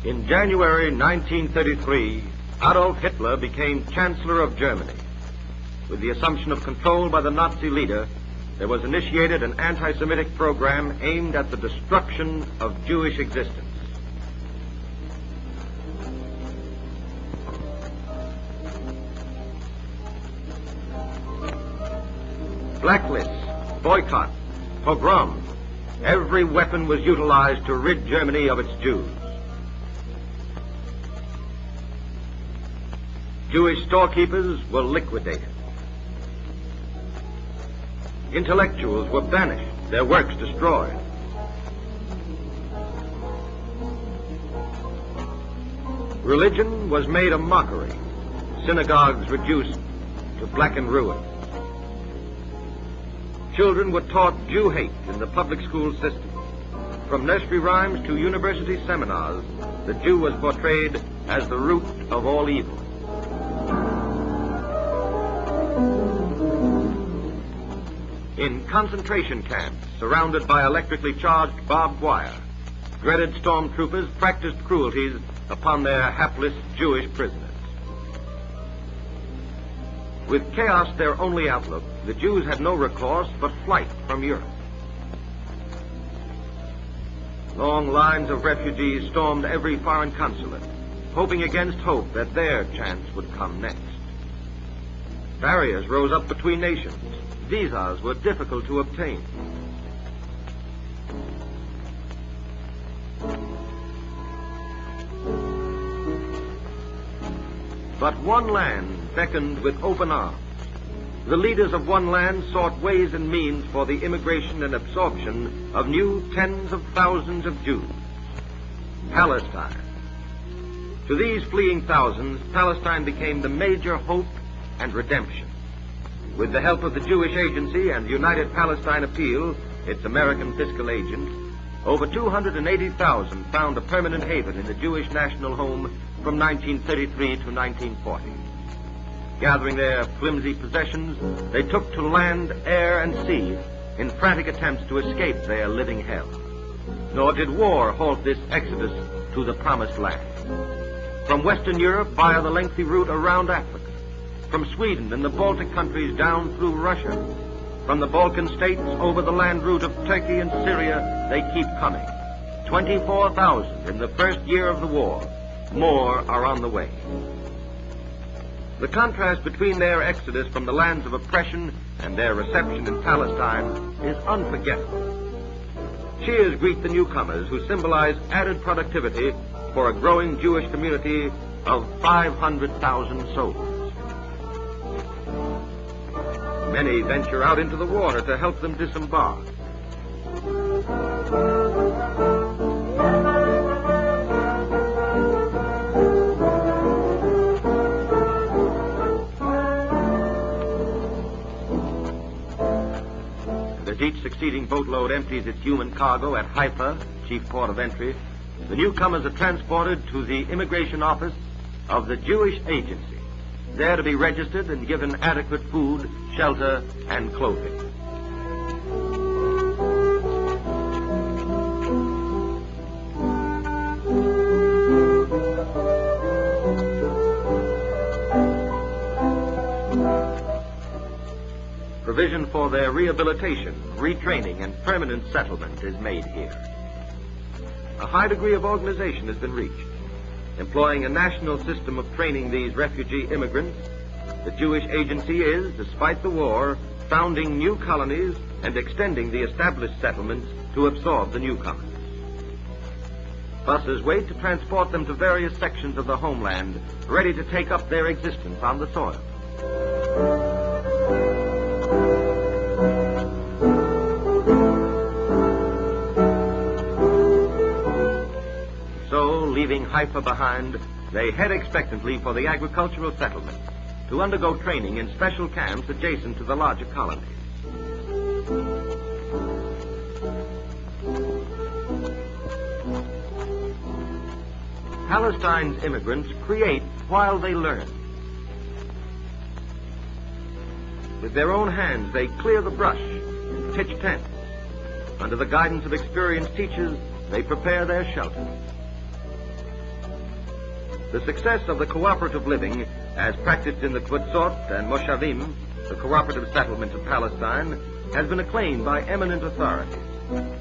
In January 1933, Adolf Hitler became Chancellor of Germany. With the assumption of control by the Nazi leader, there was initiated an anti-Semitic program aimed at the destruction of Jewish existence. Blacklists, boycotts, pogroms, every weapon was utilized to rid Germany of its Jews. Jewish storekeepers were liquidated. Intellectuals were banished, their works destroyed. Religion was made a mockery, synagogues reduced to blackened ruins. Children were taught Jew hate in the public school system. From nursery rhymes to university seminars, the Jew was portrayed as the root of all evil. In concentration camps, surrounded by electrically charged barbed wire, dreaded stormtroopers practiced cruelties upon their hapless Jewish prisoners. With chaos their only outlook, the Jews had no recourse but flight from Europe. Long lines of refugees stormed every foreign consulate, hoping against hope that their chance would come next. Barriers rose up between nations. Visas were difficult to obtain. But one land beckoned with open arms. The leaders of one land sought ways and means for the immigration and absorption of new tens of thousands of Jews. Palestine. To these fleeing thousands, Palestine became the major hope and redemption. With the help of the Jewish Agency and the United Palestine Appeal, its American fiscal agent, over 280,000 found a permanent haven in the Jewish national home from 1933 to 1940. Gathering their flimsy possessions, they took to land, air, and sea in frantic attempts to escape their living hell. Nor did war halt this exodus to the promised land. From Western Europe via the lengthy route around Africa, from Sweden and the Baltic countries down through Russia, from the Balkan states over the land route of Turkey and Syria, they keep coming. 24,000 in the first year of the war. More are on the way. The contrast between their exodus from the lands of oppression and their reception in Palestine is unforgettable. Cheers greet the newcomers who symbolize added productivity for a growing Jewish community of 500,000 souls. Many venture out into the water to help them disembark. As each succeeding boatload empties its human cargo at Haifa, chief port of entry, the newcomers are transported to the immigration office of the Jewish Agency, there to be registered and given adequate food, shelter, and clothing. Provision for their rehabilitation, retraining, and permanent settlement is made here. A high degree of organization has been reached. Employing a national system of training these refugee immigrants, the Jewish Agency is, despite the war, founding new colonies and extending the established settlements to absorb the newcomers. Buses wait to transport them to various sections of the homeland, ready to take up their existence on the soil. So, leaving Haifa behind, they head expectantly for the agricultural settlements to undergo training in special camps adjacent to the larger colonies. Palestine's immigrants create while they learn. With their own hands, they clear the brush and pitch tents. Under the guidance of experienced teachers, they prepare their shelters. The success of the cooperative living, as practiced in the Kvutzot and Moshavim, the cooperative settlements of Palestine, has been acclaimed by eminent authorities.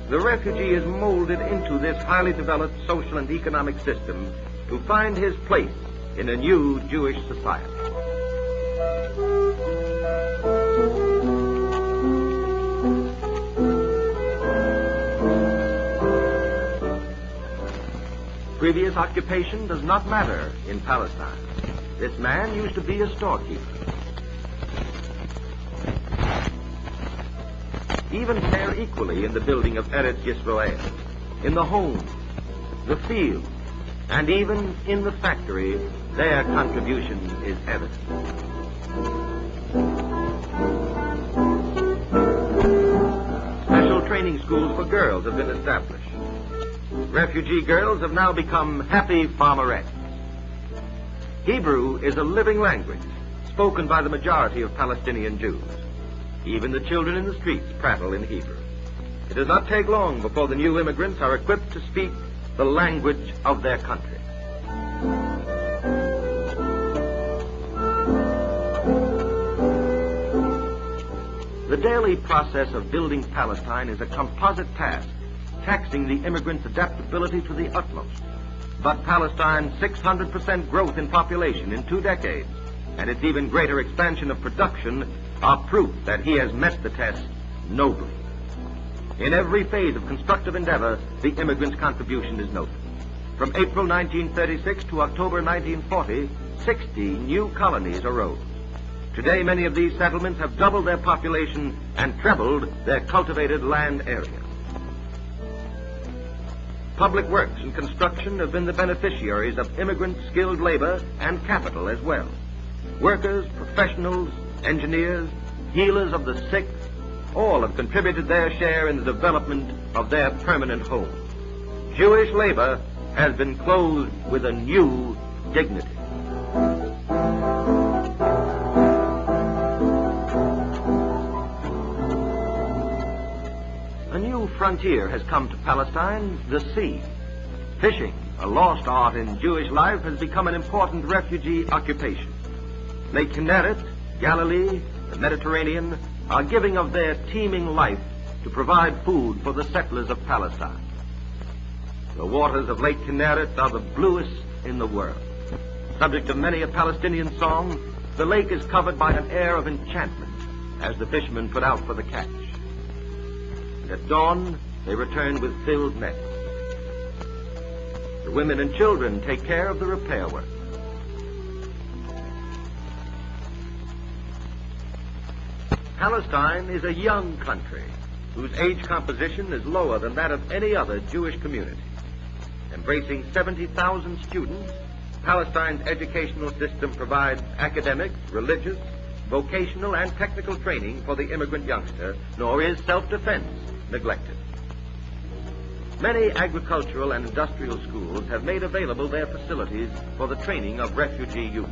The refugee is molded into this highly developed social and economic system to find his place in a new Jewish society. Previous occupation does not matter in Palestine. This man used to be a storekeeper. Even share equally in the building of Eretz Yisrael, in the home, the field, and even in the factory, their contribution is evident. Special training schools for girls have been established. Refugee girls have now become happy farmerettes. Hebrew is a living language spoken by the majority of Palestinian Jews. Even the children in the streets prattle in Hebrew. It does not take long before the new immigrants are equipped to speak the language of their country. The daily process of building Palestine is a composite task, taxing the immigrants' adaptability to the utmost. But Palestine's 600% growth in population in 2 decades and its even greater expansion of production are proof that he has met the test nobly. In every phase of constructive endeavor, the immigrants' contribution is noted. From April 1936 to October 1940, 60 new colonies arose. Today, many of these settlements have doubled their population and trebled their cultivated land area. Public works and construction have been the beneficiaries of immigrant skilled labor and capital as well. Workers, professionals, engineers, healers of the sick, all have contributed their share in the development of their permanent homes. Jewish labor has been clothed with a new dignity. A new frontier has come to Palestine, the sea. Fishing, a lost art in Jewish life, has become an important refugee occupation. Lake Kinneret, Galilee, the Mediterranean are giving of their teeming life to provide food for the settlers of Palestine. The waters of Lake Kinneret are the bluest in the world. Subject of many a Palestinian song, the lake is covered by an air of enchantment as the fishermen put out for the catch. And at dawn, they return with filled nets. The women and children take care of the repair work. Palestine is a young country whose age composition is lower than that of any other Jewish community. Embracing 70,000 students, Palestine's educational system provides academic, religious, vocational, and technical training for the immigrant youngster, nor is self-defense neglected. Many agricultural and industrial schools have made available their facilities for the training of refugee youth.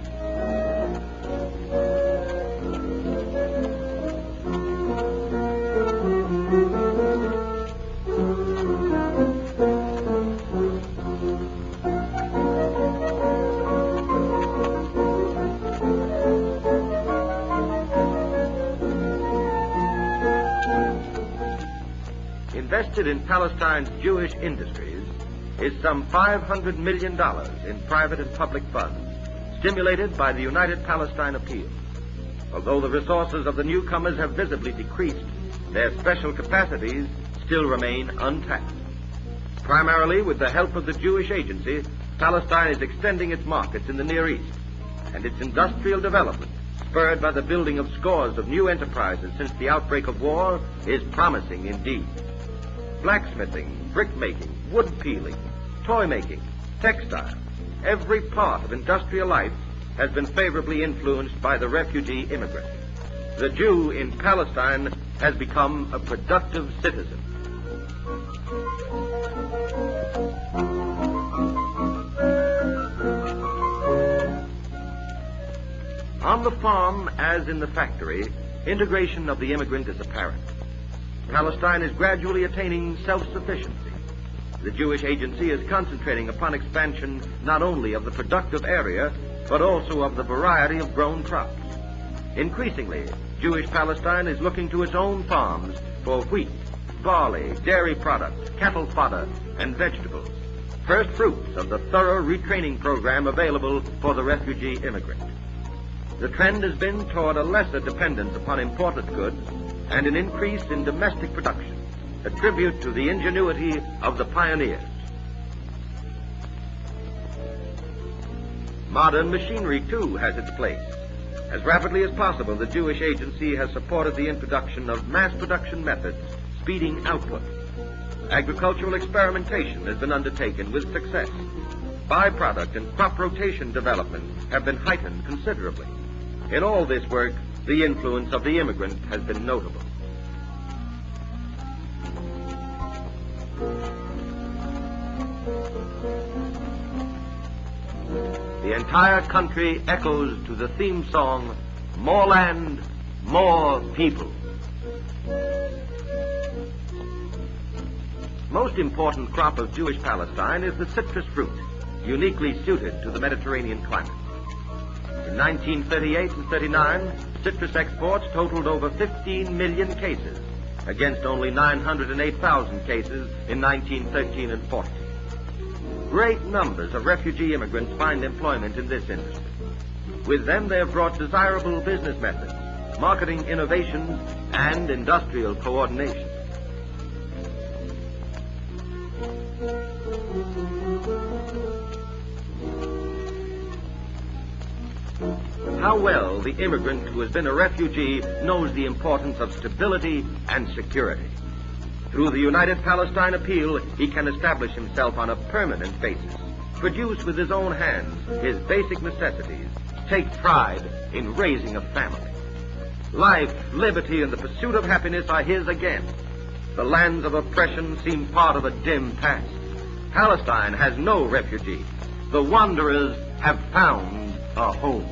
Invested in Palestine's Jewish industries, is some $500 million in private and public funds, stimulated by the United Palestine Appeal. Although the resources of the newcomers have visibly decreased, their special capacities still remain untapped. Primarily with the help of the Jewish Agency, Palestine is extending its markets in the Near East, and its industrial development, spurred by the building of scores of new enterprises since the outbreak of war, is promising indeed. Blacksmithing, brickmaking, wood peeling, toy making, textile, every part of industrial life has been favorably influenced by the refugee immigrant. The Jew in Palestine has become a productive citizen. On the farm, as in the factory, integration of the immigrant is apparent. Palestine is gradually attaining self-sufficiency. The Jewish Agency is concentrating upon expansion not only of the productive area, but also of the variety of grown crops. Increasingly, Jewish Palestine is looking to its own farms for wheat, barley, dairy products, cattle fodder, and vegetables, first fruits of the thorough retraining program available for the refugee immigrant. The trend has been toward a lesser dependence upon imported goods and an increase in domestic production, a tribute to the ingenuity of the pioneers. Modern machinery, too, has its place. As rapidly as possible, the Jewish Agency has supported the introduction of mass production methods, speeding output. Agricultural experimentation has been undertaken with success. Byproduct and crop rotation development have been heightened considerably. In all this work, the influence of the immigrant has been notable. The entire country echoes to the theme song, More Land, More People. Most important crop of Jewish Palestine is the citrus fruit, uniquely suited to the Mediterranean climate. In 1938 and 39, citrus exports totaled over 15 million cases, against only 908,000 cases in 1913 and 14. Great numbers of refugee immigrants find employment in this industry. With them, they have brought desirable business methods, marketing innovations, and industrial coordination. How well the immigrant who has been a refugee knows the importance of stability and security. Through the United Palestine Appeal, he can establish himself on a permanent basis, produce with his own hands his basic necessities, take pride in raising a family. Life, liberty, and the pursuit of happiness are his again. The lands of oppression seem part of a dim past. Palestine has no refugees. The wanderers have found a home.